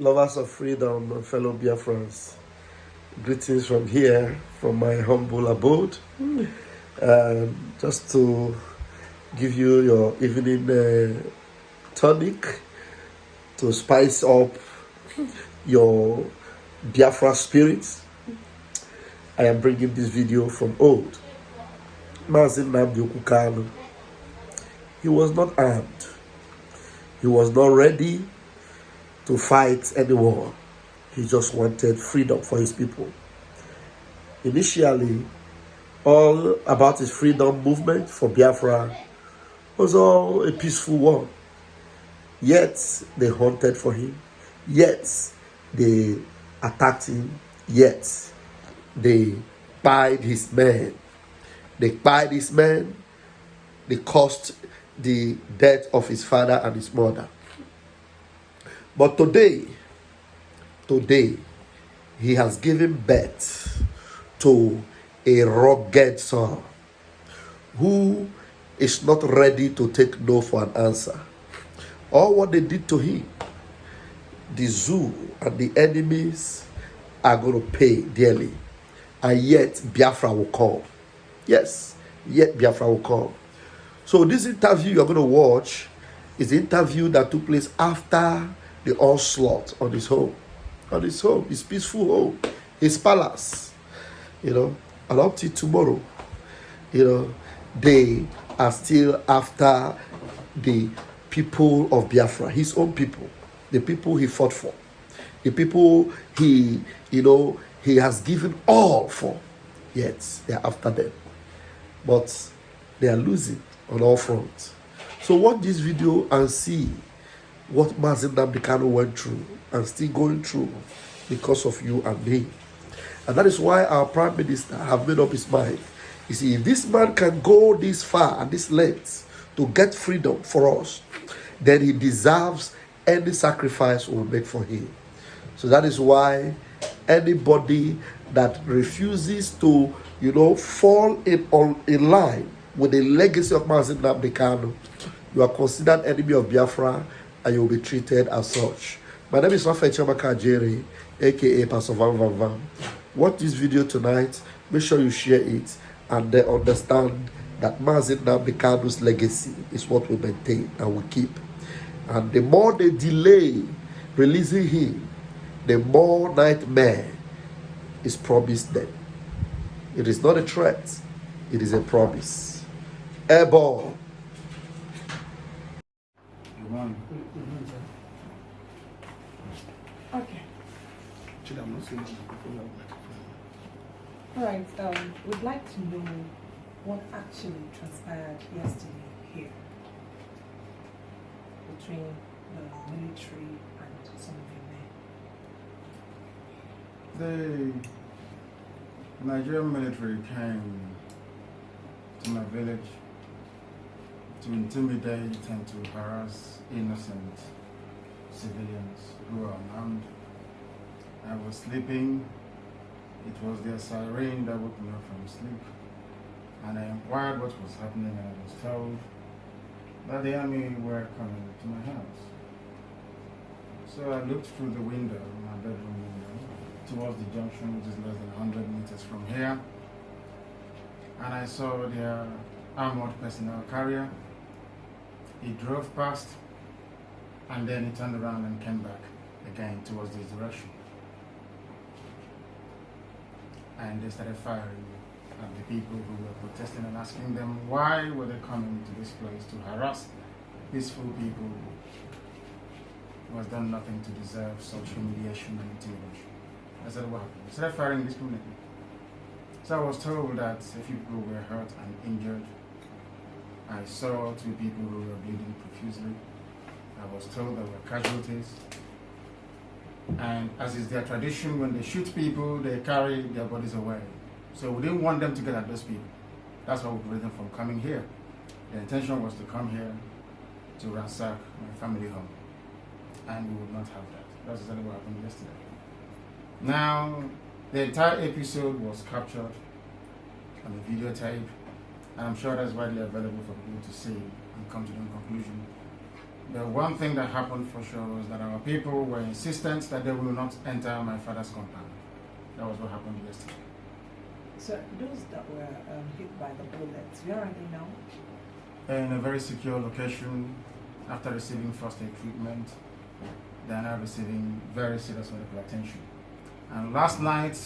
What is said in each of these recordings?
Lovers of freedom, fellow Biafrans. Greetings from here, from my humble abode. Just to give you your evening tonic to spice up your Biafra spirit. I am bringing this video from old. Mazi Nnamdi Kanu. He was not armed. He was not ready to fight anyone. He just wanted freedom for his people. Initially, all about his freedom movement for Biafra was all a peaceful one. Yet, they hunted for him. Yet, they attacked him. Yet, they pied his men. They pied his men. They caused the death of his father and his mother. But today, he has given birth to a rugged son who is not ready to take no for an answer. All what they did to him, the zoo and the enemies are going to pay dearly. And yet Biafra will come. Yes, yet Biafra will come. So this interview you're going to watch is the interview that took place after the onslaught on his home. His peaceful home, his palace. And up till tomorrow, they are still after the people of Biafra, his own people, the people he fought for, the people he has given all for. Yet they are after them. But they are losing on all fronts. So watch this video and see what Mazi Nnamdi Kanu went through and still going through because of you and me. And that is why our Prime Minister have made up his mind. You see, if this man can go this far and this length to get freedom for us, then he deserves any sacrifice we'll make for him. So that is why anybody that refuses to, fall in line with the legacy of Mazi Nnamdi Kanu, you are considered enemy of Biafra and you will be treated as such. My name is Rafael Chamaka Jerry, aka Pastor Van Van Van. Watch this video tonight. Make sure you share it and then understand that Mazi Nnamdi Kanu's legacy is what we maintain and we keep. And the more they delay releasing him, the more nightmare is promised them. It is not a threat, it is a promise. Airborne. Okay. All right. We'd like to know what actually transpired yesterday here between the military and some of your men. The Nigerian military came to my village to intimidate and to harass innocent civilians who are unarmed. I was sleeping. It was their siren that woke me up from sleep. And I inquired what was happening, and I was told that the army were coming to my house. So I looked through the window, my bedroom window, towards the junction, which is less than 100 meters from here. And I saw their armored personnel carrier. He drove past, and then he turned around and came back again towards this direction. And they started firing at the people who were protesting and asking them why were they coming to this place to harass peaceful people who has done nothing to deserve such humiliation and intimidation. I said, what happened? They started firing indiscriminately. So I was told that a few people were hurt and injured. I saw 2 people who were bleeding profusely. I was told there were casualties. And as is their tradition, when they shoot people, they carry their bodies away. So we didn't want them to get at those people. That's why we prevented them from coming here. The intention was to come here to ransack my family home. And we would not have that. That's exactly what happened yesterday. Now, the entire episode was captured on a videotape. And I'm sure that's widely available for people to see and come to the conclusion The one thing that happened for sure was that our people were insistent that they will not enter my father's compound. That was what happened yesterday. So those that were hit by the bullets, where are they now? In a very secure location, after receiving first aid treatment, they are now receiving very serious medical attention. And last night,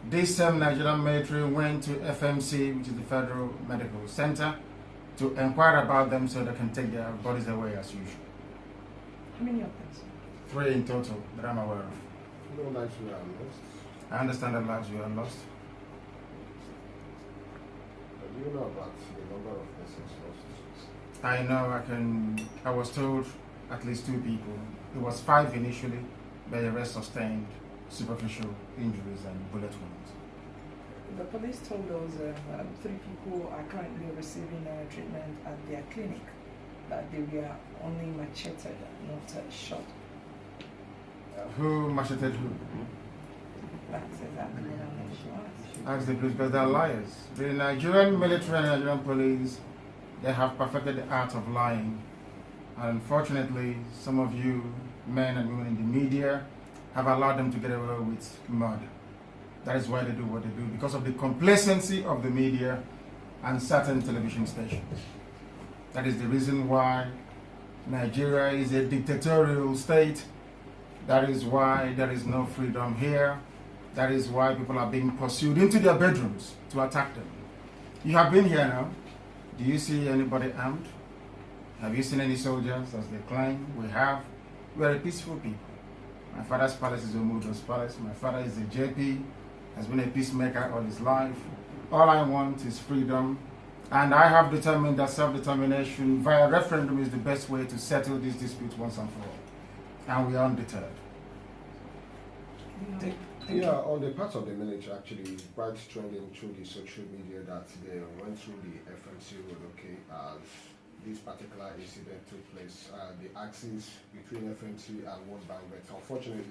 this same Nigerian military went to FMC, which is the Federal Medical Center, to inquire about them so they can take their bodies away as usual. How many of them, sir? 3 in total that I'm aware of. No lives were lost. I understand that lives were lost. But do you know about the number of persons lost? I know I was told at least 2 people. It was 5 initially, but the rest sustained superficial injuries and bullet wounds. The police told us 3 people are currently receiving treatment at their clinic, that they were only macheted, not shot. Who macheted who? That's exactly what I'm not sure. Ask the police, because they're liars. The Nigerian military and Nigerian police, they have perfected the art of lying. And unfortunately, some of you, men and women in the media, have allowed them to get away with murder. That is why they do what they do, because of the complacency of the media and certain television stations. That is the reason why Nigeria is a dictatorial state. That is why there is no freedom here. That is why people are being pursued into their bedrooms to attack them. You have been here now. Do you see anybody armed? Have you seen any soldiers, as they claim? We have. We are a peaceful people. My father's palace is Omudo's palace. My father is a JP, has been a peacemaker all his life. All I want is freedom. And I have determined that self-determination via referendum is the best way to settle this dispute once and for all. And we are undeterred. Yeah, on the part of the military, actually, it's quite trending through the social media that they went through the FMC road, okay, as this particular incident took place. The axis between FMC and World Bank, but unfortunately,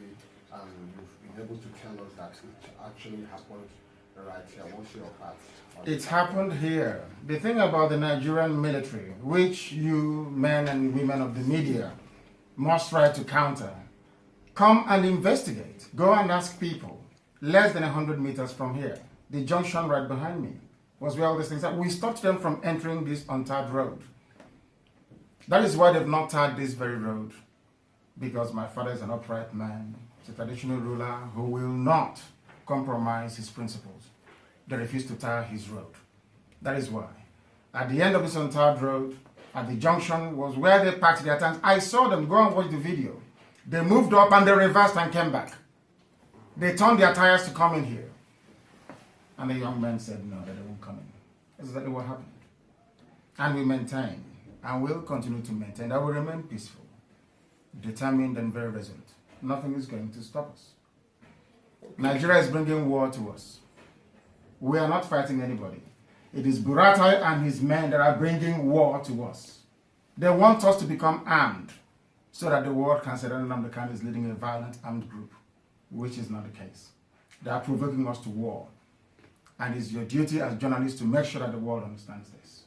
you've been able to tell us that it actually happened right here. What's your part? It happened here. The thing about the Nigerian military, which you men and women of the media must try to counter, come and investigate. Go and ask people. Less than 100 meters from here, the junction right behind me was where all these things are. We stopped them from entering this untarred road. That is why they've not tarred this very road, because my father is an upright man, he's a traditional ruler who will not compromise his principles. They refuse to tar his road. That is why. At the end of this untarred road, at the junction, was where they parked their tanks. I saw them. Go and watch the video. They moved up and they reversed and came back. They turned their tires to come in here. And the young man said no, that they won't come in. That's exactly what happened. And we maintain, and will continue to maintain, that we remain peaceful, determined and very resolute. Nothing is going to stop us. Nigeria is bringing war to us. We are not fighting anybody. It is Buratai and his men that are bringing war to us. They want us to become armed so that the world can say that Nnamdi Kanu is leading a violent armed group, which is not the case. They are provoking us to war. And it's your duty as journalists to make sure that the world understands this.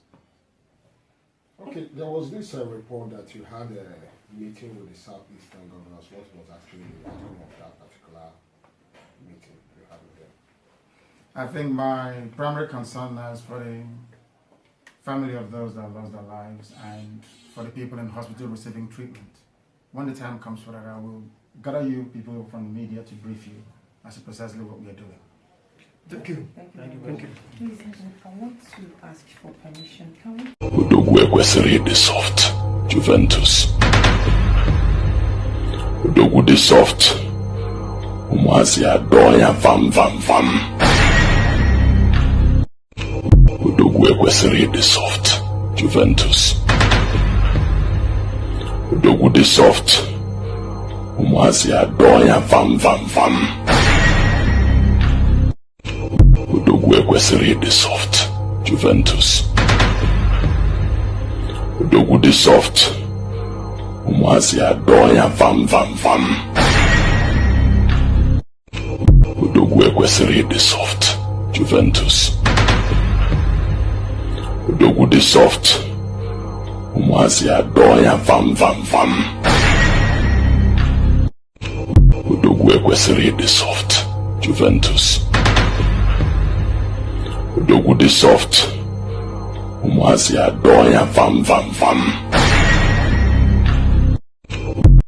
Okay, there was this report that you had a meeting with the Southeastern governors. What was actually the outcome of that particular meeting you had with them? I think my primary concern now is for the family of those that lost their lives and for the people in hospital receiving treatment. When the time comes for that, I will gather you people from the media to brief you as to precisely what we are doing. Thank you. Thank you. Please, I want to ask for permission. Can we? Udogwe kwesịrị ịdị soft, Juventus. Udogwu dị soft, ụmụazị adọ ya vam vam vam. Udogwe kwesịrị ịdị soft, Juventus. Udogwu dị soft, ụmụazị adọ ya vam vam vam. Udogwu kwesịrị ịdị soft, Juventus. Udogwu dị soft, ụmụazị adọ ya vam vam vam. Udogwu kwesịrị ịdị soft, Juventus. Udogwu dị soft, Mazi Adoya vam vam vam. Odogwu ekwesịrị ịdị soft. Juventus. Odogwu dị soft. Mazi Adoya vam vam vam.